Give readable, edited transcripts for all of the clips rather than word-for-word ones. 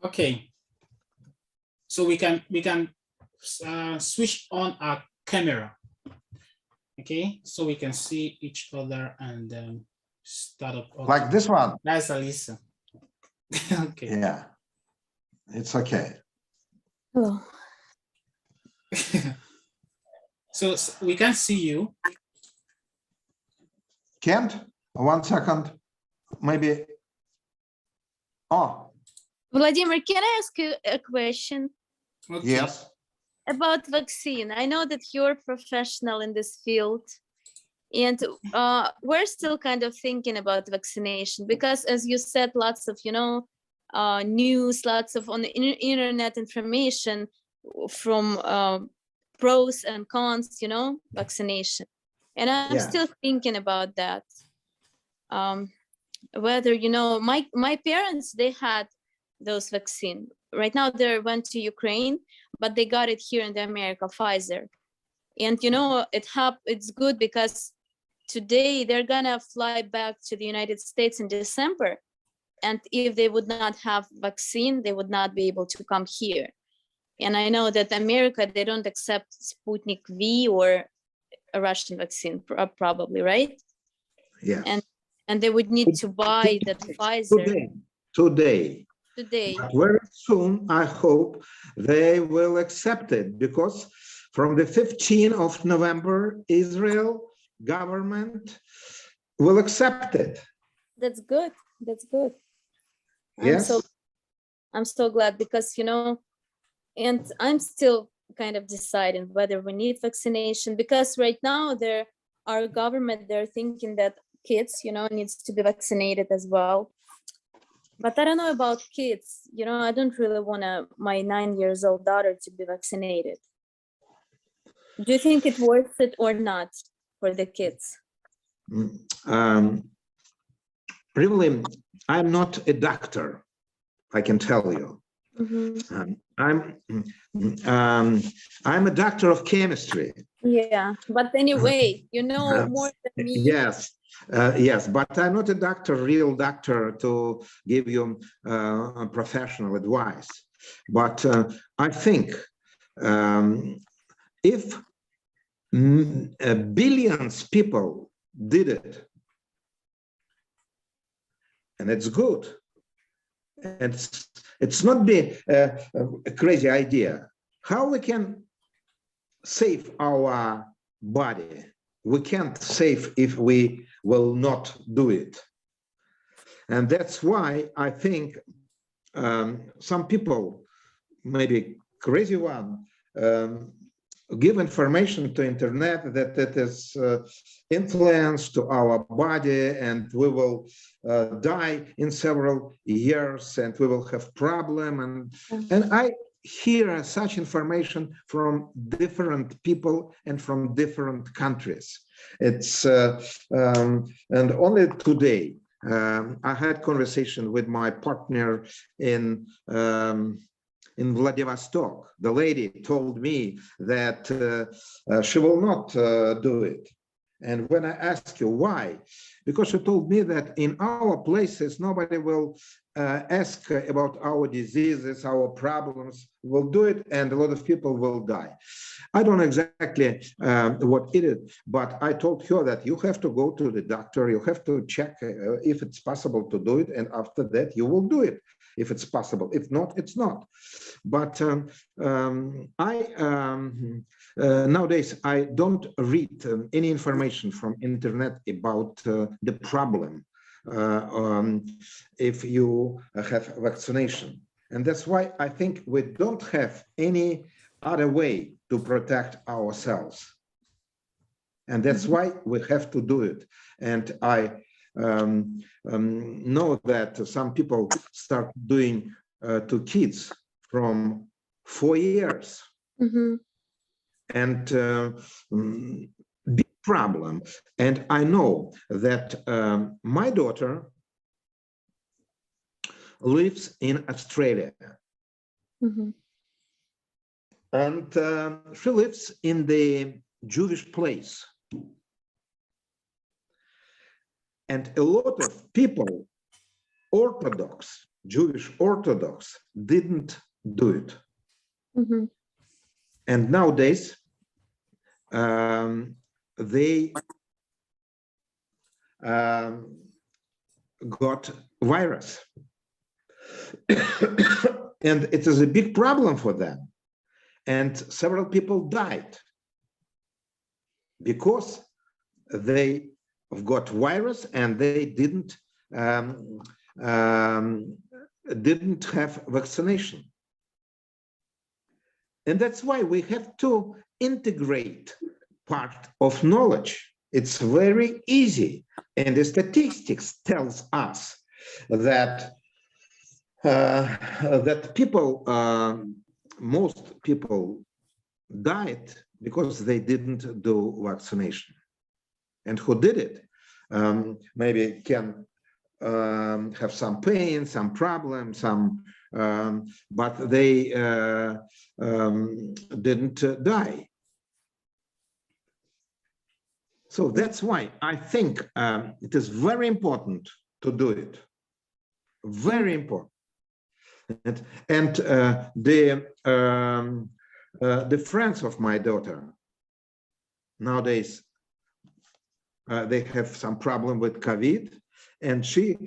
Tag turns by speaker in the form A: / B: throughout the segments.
A: Okay, so we can switch on our camera. Okay, so we can see each other and start up. Okay.
B: Like this one.
A: That's Alisa. Okay.
B: Yeah, it's okay.
C: Hello.
A: So we can see you.
B: Can't? 1 second. Maybe. Oh,
C: Vladimir, can I ask you a question
A: Okay.
B: yes.
C: about vaccine? I know that you're professional in this field, and we're still kind of thinking about vaccination because, as you said, lots of news, lots of on the internet information from pros and cons, vaccination, and I'm
B: Yeah.
C: still thinking about that. Whether my parents, they had those vaccine. Right now they went to Ukraine, but they got it here in the America, Pfizer. And it's good because today they're gonna fly back to the United States in December. And if they would not have vaccine, they would not be able to come here. And I know that America, they don't accept Sputnik V or a Russian vaccine, probably, right?
B: Yes.
C: And they would need to buy that Pfizer
B: Today.
C: today.
B: But very soon, I hope they will accept it because from the 15th of November, Israel government will accept it.
C: That's good. That's good.
B: Yes.
C: I'm so glad because, and I'm still kind of deciding whether we need vaccination because right now our government, they're thinking that kids, needs to be vaccinated as well. But I don't know about kids, I don't really want my 9-year-old daughter to be vaccinated. Do you think it's worth it or not for the kids?
B: Really, I'm not a doctor, I can tell you.
C: Mm-hmm.
B: I'm a doctor of chemistry.
C: Yeah, but anyway, more than me.
B: Yes, yes, but I'm not a doctor, real doctor to give you professional advice. But I think if billions people did it, and it's good, it's not be a crazy idea. How we can save our body? We can't save if we will not do it. And that's why I think some people, maybe crazy one, give information to internet that it is influence to our body and we will die in several years and we will have problem. And I hear such information from different people and from different countries. It's and only today I had conversation with my partner in Vladivostok. The lady told me that she will not do it. And when I asked you why, because she told me that in our places, nobody will ask about our diseases, our problems, will do it, and a lot of people will die. I don't know exactly what it is, but I told her that you have to go to the doctor, you have to check if it's possible to do it, and after that you will do it, if it's possible. If not, it's not. But nowadays, I don't read any information from internet about the problem if you have vaccination. And that's why I think we don't have any other way to protect ourselves. And that's why we have to do it. And I know that some people start doing to kids from 4 years.
C: Mm-hmm.
B: And big problem. And I know that my daughter lives in Australia.
C: Mm-hmm.
B: And she lives in the Jewish place. And a lot of people, Orthodox, Jewish Orthodox didn't do it.
C: Mm-hmm.
B: And nowadays, they got virus. And it is a big problem for them. And several people died because they got virus and they didn't have vaccination. And that's why we have to integrate part of knowledge. It's very easy. And the statistics tells us that that people, most people died because they didn't do vaccination. And who did it maybe can have some pain, some problem, but they didn't die. So that's why I think it is very important to do it. Very important. And the friends of my daughter nowadays they have some problem with COVID, and she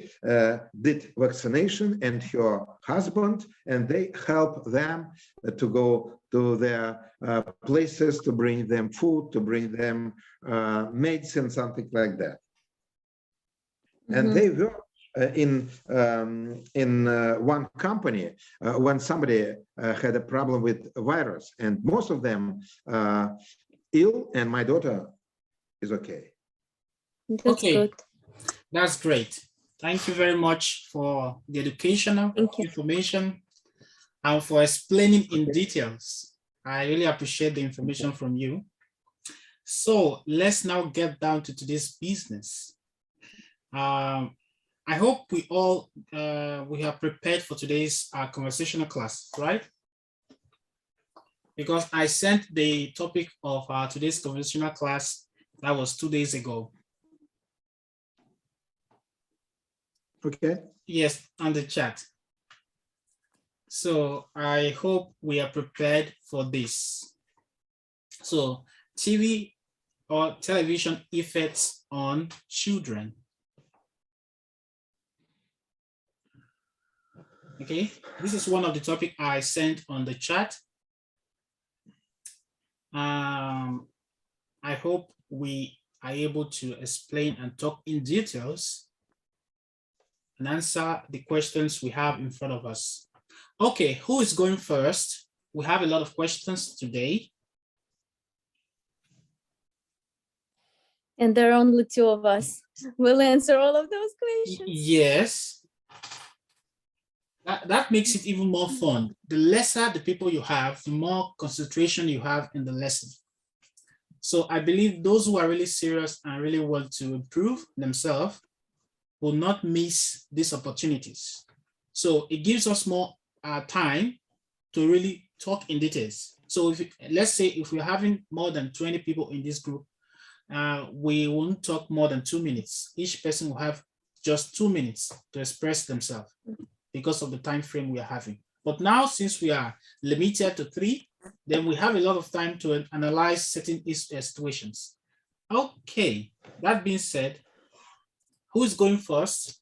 B: did vaccination, and her husband, and they help them to go to their places, to bring them food, to bring them medicine, something like that. Mm-hmm. And they were in one company when somebody had a problem with a virus, and most of them ill, and my daughter is okay.
C: That's good.
A: That's great. Thank you very much for the educational information and for explaining in details. I really appreciate the information from you. So let's now get down to today's business. I hope we all we are prepared for today's conversational class, right? Because I sent the topic of today's conversational class, that was 2 days ago.
B: Okay.
A: Yes, on the chat. So I hope we are prepared for this. So TV or television effects on children. Okay, this is one of the topics I sent on the chat. I hope we are able to explain and talk in details and answer the questions we have in front of us. Okay, who is going first? We have a lot of questions today.
C: And there are only 2 of us. We'll answer all of those questions.
A: Yes. That makes it even more fun. The lesser the people you have, the more concentration you have in the lesson. So I believe those who are really serious and really want to improve themselves will not miss these opportunities. So it gives us more time to really talk in details. So let's say if we're having more than 20 people in this group, we won't talk more than 2 minutes. Each person will have just 2 minutes to express themselves because of the time frame we are having. But now, since we are limited to 3, then we have a lot of time to analyze certain situations. Okay, that being said, who's going first?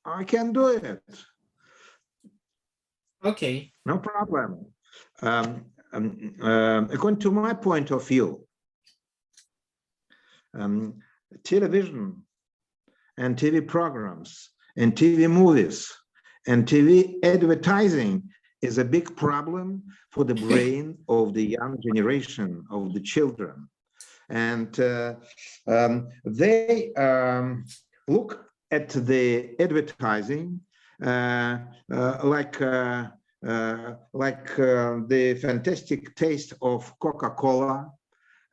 B: I can do it.
A: Okay.
B: No problem. According to my point of view, television and TV programs and TV movies and TV advertising is a big problem for the brain of the young generation, of the children. And they look at the advertising like the fantastic taste of Coca-Cola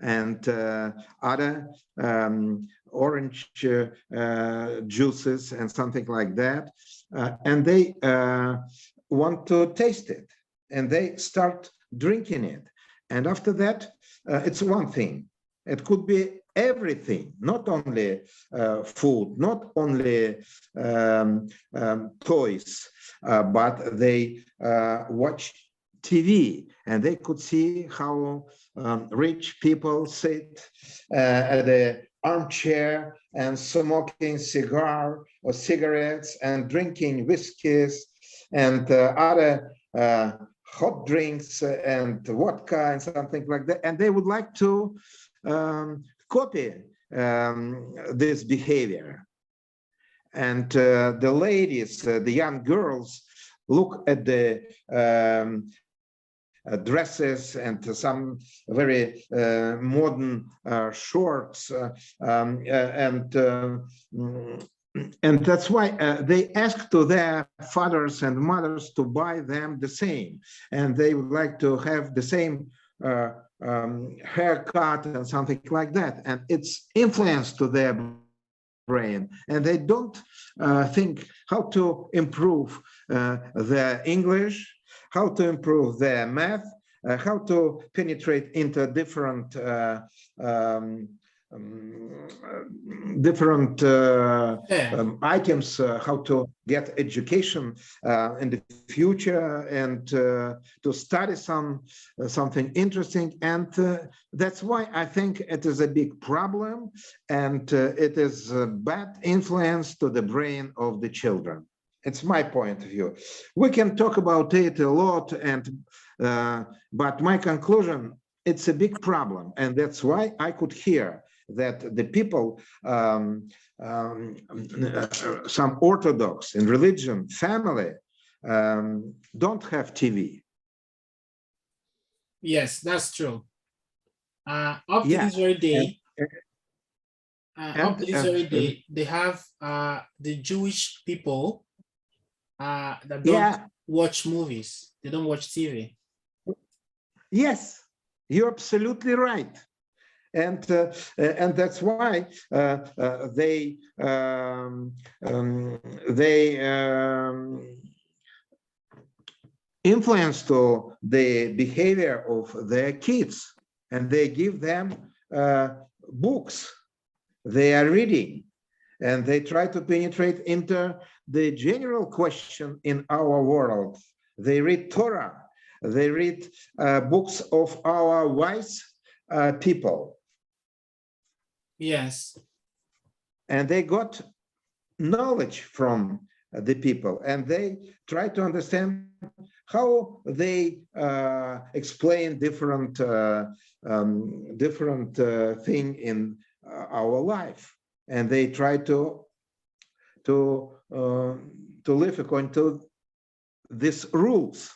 B: and other orange juices and something like that, and they want to taste it, and they start drinking it, and after that it's one thing, It could be everything, not only food, not only toys, but they watch TV, and they could see how rich people sit at the armchair and smoking cigar or cigarettes and drinking whiskeys and other hot drinks and vodka and something like that. And they would like to copy this behavior. And the ladies, the young girls, look at the dresses and some very modern shorts, and that's why they ask to their fathers and mothers to buy them the same, and they would like to have the same haircut and something like that, and it's influence to their brain, and they don't think how to improve their English, how to improve their math, how to penetrate into different items, how to get education in the future, and to study something interesting. And that's why I think it is a big problem, and it is a bad influence to the brain of the children. It's my point of view. We can talk about it a lot, and but my conclusion, it's a big problem, and that's why I could hear that the people, some Orthodox in religion, family, don't have TV.
A: Yes, that's true. Up to this very day, they have the Jewish people that don't watch movies. They don't watch TV. Yes,
B: you're absolutely right. And that's why they influence to the behavior of their kids, and they give them books they are reading, and they try to penetrate into the general question in our world. They read Torah, they read books of our wise people.
A: Yes.
B: And they got knowledge from the people, and they try to understand how they explain different thing in our life, and they try to live according to these rules.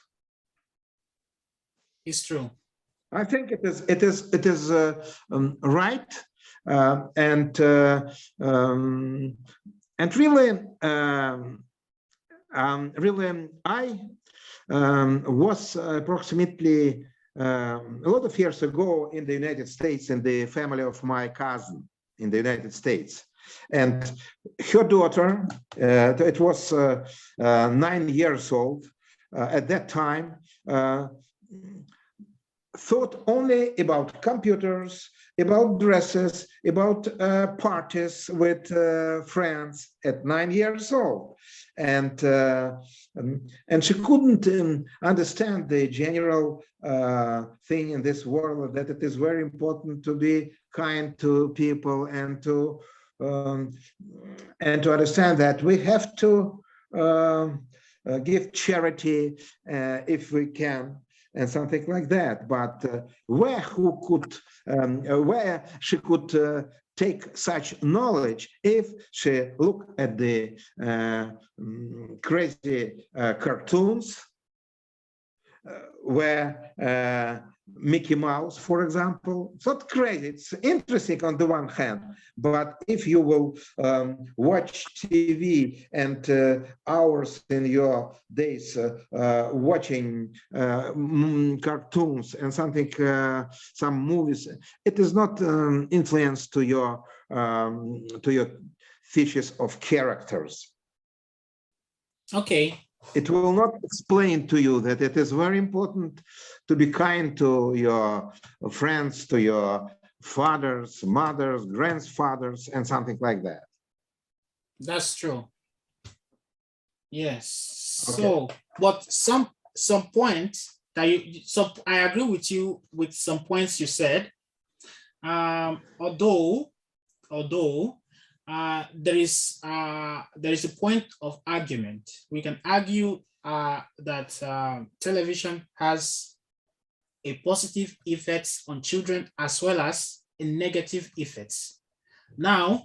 A: It's true.
B: I think it is right, and really, I was approximately a lot of years ago in the United States, in the family of my cousin in the United States, and her daughter, it was 9 years old at that time, thought only about computers, about dresses, about parties with friends at 9 years old, and she couldn't understand the general thing in this world, that it is very important to be kind to people, and to understand that we have to give charity if we can, and something like that. But where she could take such knowledge if she looked at the crazy cartoons where Mickey Mouse, for example, it's not crazy, it's interesting on the one hand, but if you will watch TV and hours in your days watching cartoons and something, some movies, it is not influence to your features of characters.
A: Okay.
B: It will not explain to you that it is very important to be kind to your friends, to your fathers, mothers, grandfathers, and something like that.
A: That's true. Yes.
B: Okay.
A: So, but some points that I agree with you with some points you said. Although there is a point of argument. We can argue that television has a positive effects on children as well as a negative effects. Now,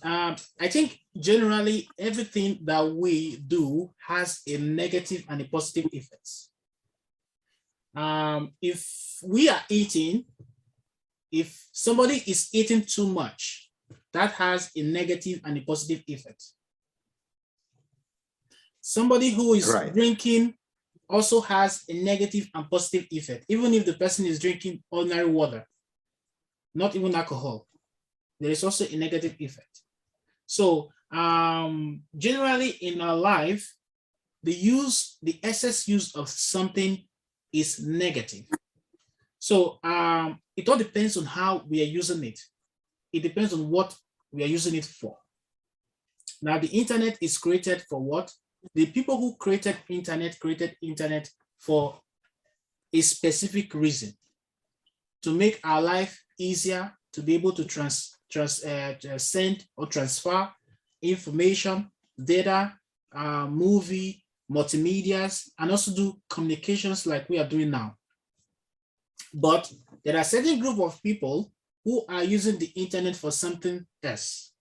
A: I think generally everything that we do has a negative and a positive effects. If we are eating, if somebody is eating too much, that has a negative and a positive effect. Somebody who is drinking also has a negative and positive effect, even if the person is drinking ordinary water, not even alcohol. There is also a negative effect. So generally in our life, the excess use of something is negative. So it all depends on how we are using it. It depends on what we are using it for. Now, the internet is created for what? The people who created internet for a specific reason, to make our life easier, to be able to send or transfer information, data, movie, multimedias, and also do communications like we are doing now. But there are a certain group of people who are using the internet for something else.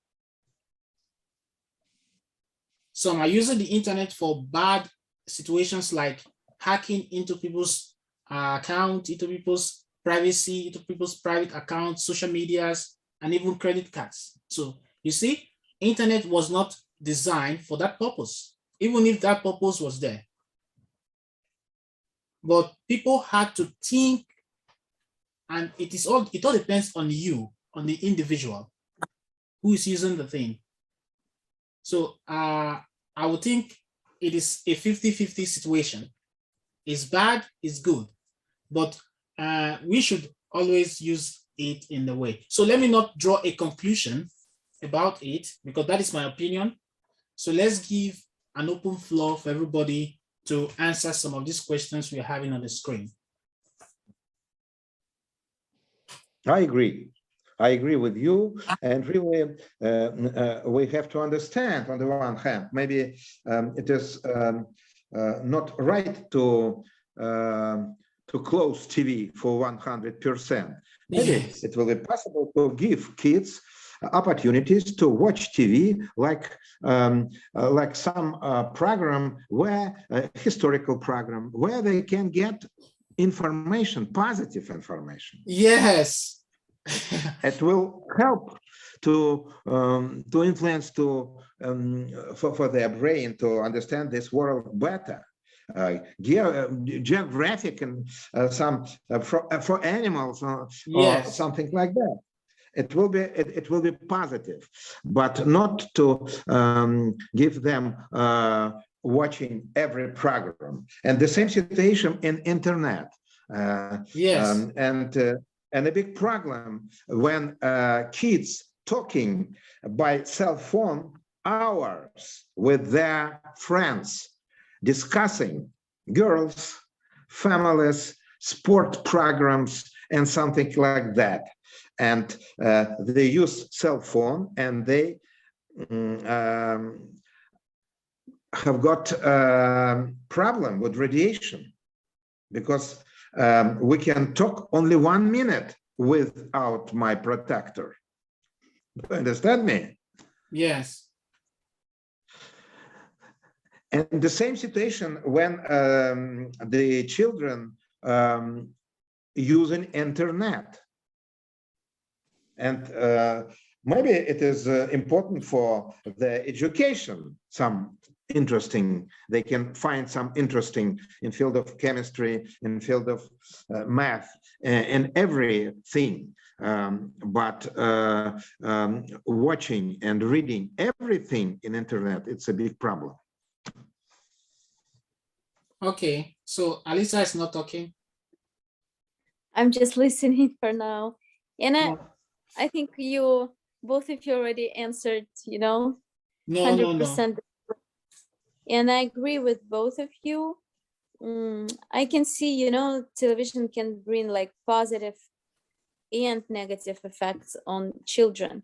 A: Some are using the internet for bad situations like hacking into people's account, into people's privacy, into people's private accounts, social medias, and even credit cards. So you see, internet was not designed for that purpose, even if that purpose was there. But people had to think, and it all depends on you, on the individual who is using the thing. So I would think it is a 50-50 situation. It's bad, it's good, but we should always use it in the way. So let me not draw a conclusion about it, because that is my opinion. So let's give an open floor for everybody to answer some of these questions we are having on the screen.
B: I agree with you, and really we have to understand, on the one hand, maybe it is not right to close TV for 100%. Maybe it will be possible to give kids opportunities to watch TV, like some program where historical program where they can get information, positive information.
A: Yes.
B: It will help to influence for their brain to understand this world better. Geographic and some for animals or something like that. It will be positive, but not to give them watching every program. And the same situation in internet.
A: Yes.
B: And a big problem when kids talking by cell phone hours with their friends, discussing girls, families, sport programs, and something like that. And they use cell phone, and they have got a problem with radiation, because we can talk only 1 minute without my protector. Do you understand me?
A: Yes.
B: And the same situation when the children using internet. And maybe it is important for the education, some interesting, they can find some interesting in field of chemistry, in field of math, in everything. But watching and reading everything in internet, it's a big problem.
A: Okay, so Alisa is not talking.
C: I'm just listening for now. And
A: No,
C: I think you both of you already answered, you know,
A: no, no.
C: 100%. And I agree with both of you. I can see, you know, television can bring like positive and negative effects on children,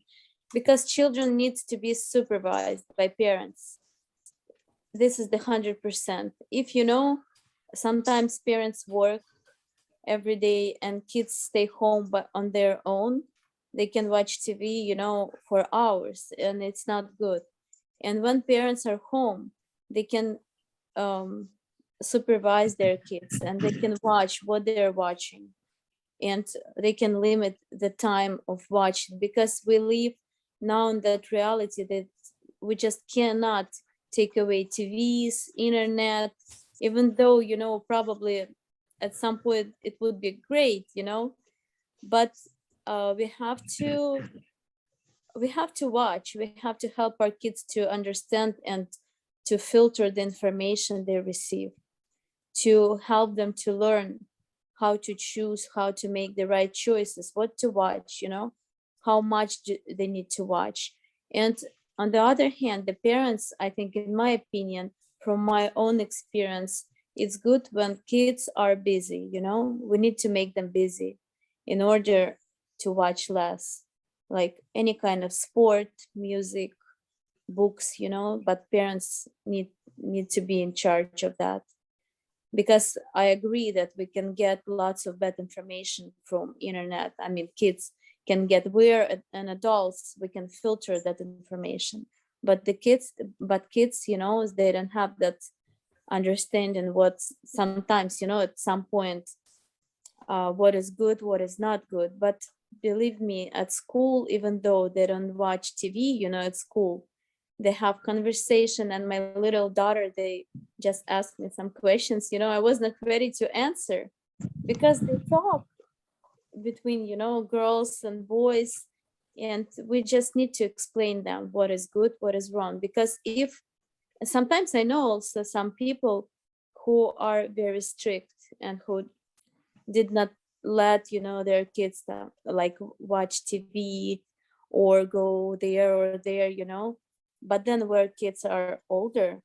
C: because children needs to be supervised by parents. This is the 100%. If you know, sometimes parents work every day and kids stay home but on their own, they can watch TV, you know, for hours, and it's not good. And when parents are home, they can supervise their kids, and they can watch what they're watching, and they can limit the time of watching, because we live now in that reality that we just cannot take away TVs, internet, even though, you know, probably at some point it would be great, you know, but we have to watch, we have to help our kids to understand and to filter the information they receive, to help them to learn how to choose, how to make the right choices, what to watch, you know, how much they need to watch. And on the other hand, the parents, I think, in my opinion, from my own experience, it's good when kids are busy, you know, we need to make them busy in order to watch less, like any kind of sport, music, books, you know, but parents need to be in charge of that. Because I agree that we can get lots of bad information from internet. I mean, kids can get weird, and adults, we can filter that information. But kids, you know, they don't have that understanding what sometimes, you know, at some point, what is good, what is not good. But believe me, at school, even though they don't watch TV, you know, at school, they have conversation. And my little daughter, they just asked me some questions, you know, I was not ready to answer, because they talk between, you know, girls and boys, and we just need to explain them what is good, what is wrong. Because if sometimes I know also some people who are very strict and who did not let, you know, their kids like watch TV or go there or there, you know. But then where kids are older,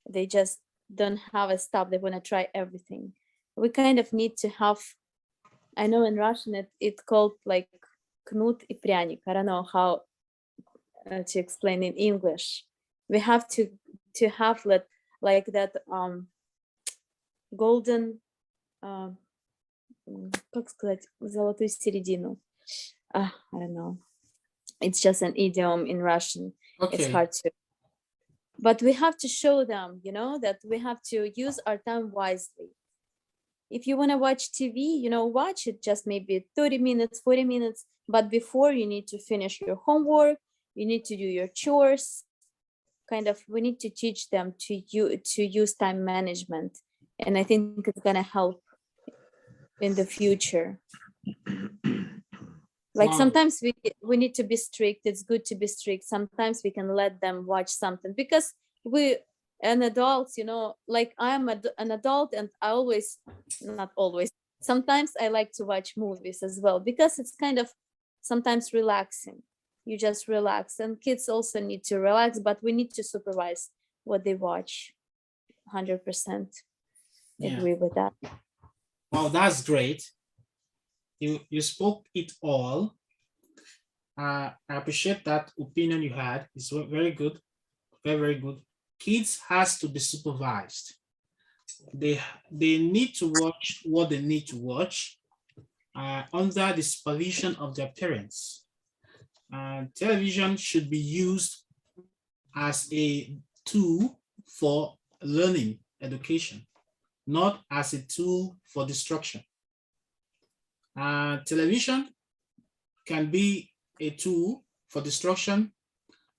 C: they just don't have a stop, they want to try everything. We kind of need to have, I know in Russian it's called like knut и пряник. I don't know how to explain in English. We have to have like that golden, как сказать, золотую середину. I don't know. It's just an idiom in Russian.
A: Okay.
C: It's hard to. But we have to show them, you know, that we have to use our time wisely. If you want to watch TV, you know, watch it just maybe 30 minutes, 40 minutes. But before, you need to finish your homework, you need to do your chores. Kind of, we need to teach them to use time management. And I think it's going to help in the future. Like
A: Wow.
C: sometimes we need to be strict. It's good to be strict. Sometimes we can let them watch something, because we an adults, you know, like I'm an adult, and I always, not always, sometimes I like to watch movies as well, because it's kind of sometimes relaxing. You just relax, and kids also need to relax, but we need to supervise what they watch. 100% agree with that.
A: Wow, that's great. You spoke it all. I appreciate that opinion you had. It's very good, very, very good. Kids has to be supervised. They need to watch what they need to watch under the supervision of their parents. Television should be used as a tool for learning, education, not as a tool for destruction. Television can be a tool for destruction,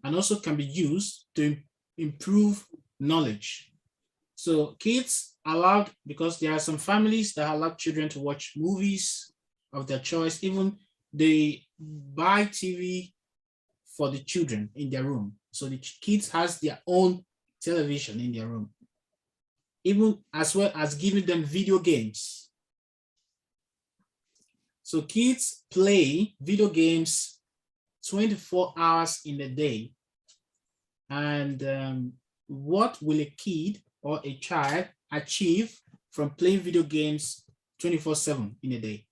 A: and also can be used to improve knowledge. So kids allowed, because there are some families that allow children to watch movies of their choice, even they buy TV for the children in their room. So the kids has their own television in their room, even as well as giving them video games. So kids play video games 24 hours in a day. And what will a kid or a child achieve from playing video games 24/7 in a day?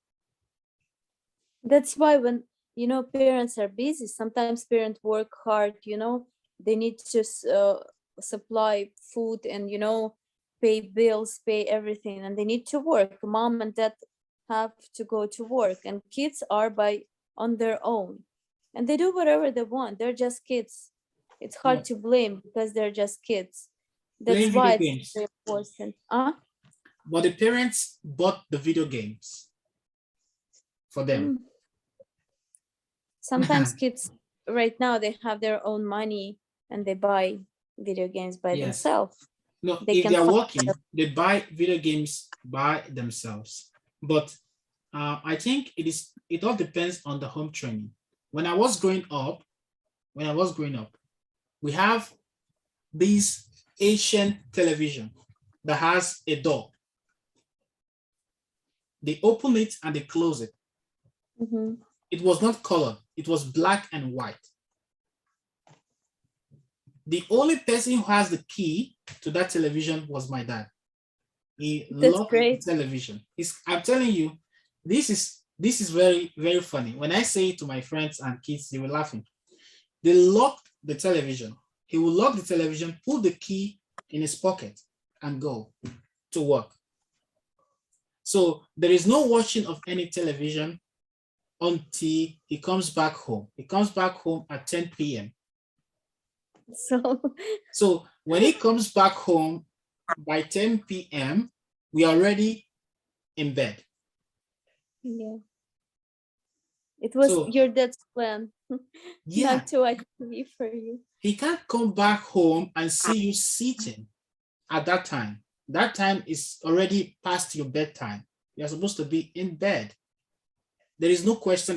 C: That's why when, parents are busy, sometimes parents work hard, they need to supply food and, pay bills, pay everything, and they need to work. Mom and dad have to go to work, and kids are on their own, and they do whatever they want. They're just kids. It's hard to blame because they're just kids. That's
A: Playing
C: why
A: video
C: it's very
A: games.
C: important.
A: But the parents bought the video games for them.
C: Sometimes kids right now, they have their own money and they buy video games by
A: Yes.
C: themselves.
A: No,
C: They
A: if
C: can
A: they're
C: find
A: working, they buy video games by themselves. But I think it all depends on the home training. When I was growing up, we have this Asian television that has a door. They open it and they close it.
C: Mhm.
A: It was not colored, it was black and white. The only person who has the key to that television was my dad. He loved the television. I'm telling you, this is very, very funny. When I say it to my friends and kids, they were laughing. They locked the television. He will lock the television, put the key in his pocket, and go to work. So there is no watching of any television until he comes back home. He comes back home at 10 p.m. So when he comes back home by 10 p.m., we are already in bed.
C: Yeah. It was your dad's plan not to watch TV for you.
A: He can't come back home and see you sitting at that time. That time is already past your bedtime. You're supposed to be in bed. There is no question